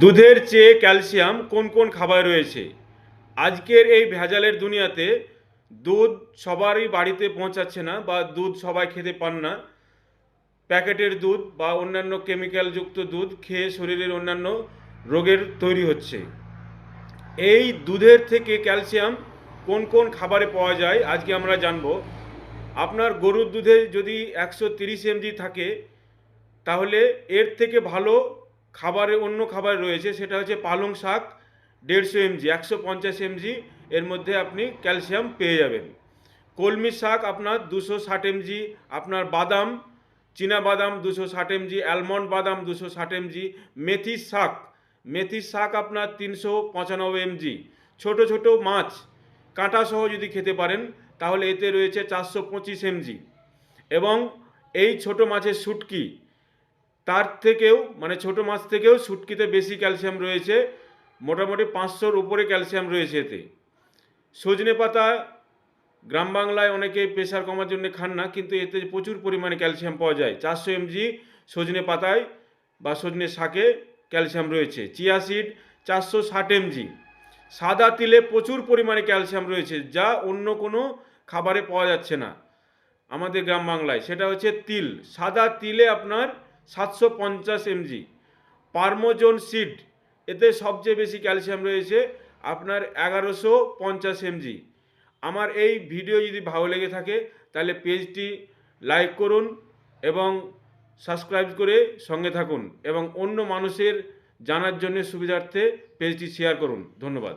দুধের চেয়ে ক্যালসিয়াম কোন কোন খাবারে রয়েছে? আজকের এই ভেজালের দুনিয়াতে দুধ সবারই বাড়িতে পৌঁছাচ্ছে না বা দুধ সবাই খেতে পান না। প্যাকেটের দুধ বা অন্যান্য কেমিক্যালযুক্ত দুধ খেয়ে শরীরের অন্যান্য রোগের তৈরি হচ্ছে। এই দুধের থেকে ক্যালসিয়াম কোন কোন খাবারে পাওয়া যায় আজকে আমরা জানবো। আপনার গরুর দুধে যদি 130 mg থাকে, তাহলে এর থেকে ভালো খাবারে অন্য খাবার রয়েছে, সেটা হচ্ছে পালং শাক 150 mg, 150 mg এর মধ্যে আপনি ক্যালসিয়াম পেয়ে যাবেন। কলমি শাক আপনার 260 mg, আপনার বাদাম চীনা বাদাম 260 mg, অ্যালমন্ড বাদাম 260 mg, মেথির শাক আপনার 395 mg। ছোট ছোট মাছ কাঁটা সহ যদি খেতে পারেন তাহলে এতে রয়েছে 425 mg। এবং এই ছোট মাছের শুটকি, তার থেকেও মানে ছোট মাছ থেকেও শুটকিতে বেশি ক্যালসিয়াম রয়েছে, মোটামুটি 500-র উপরে ক্যালসিয়াম রয়েছে এতে। সজনে পাতা গ্রাম বাংলায় অনেকে প্রেশার কমার জন্য খান না, কিন্তু এতে প্রচুর পরিমাণে ক্যালসিয়াম পাওয়া যায়। 400 mg সজনে পাতায় বা সজনে শাকে ক্যালসিয়াম রয়েছে। Chia seed 460 mg। সাদা তিলে প্রচুর পরিমাণে ক্যালসিয়াম রয়েছে, যা অন্য কোনো খাবারে পাওয়া যাচ্ছে না আমাদের গ্রাম বাংলায়। সেটা হচ্ছে তিল, সাদা তিলে আপনার 750 mg। পারমোজন সিড, এতে সবচেয়ে বেশি ক্যালসিয়াম রয়েছে, আপনার 1150 mg। আমার এই ভিডিও যদি ভালো লেগে থাকে তাহলে পেজটি লাইক করুন এবং সাবস্ক্রাইব করে সঙ্গে থাকুন, এবং অন্য মানুষের জানার জন্য সুবিধার্থে পেজটি শেয়ার করুন। ধন্যবাদ।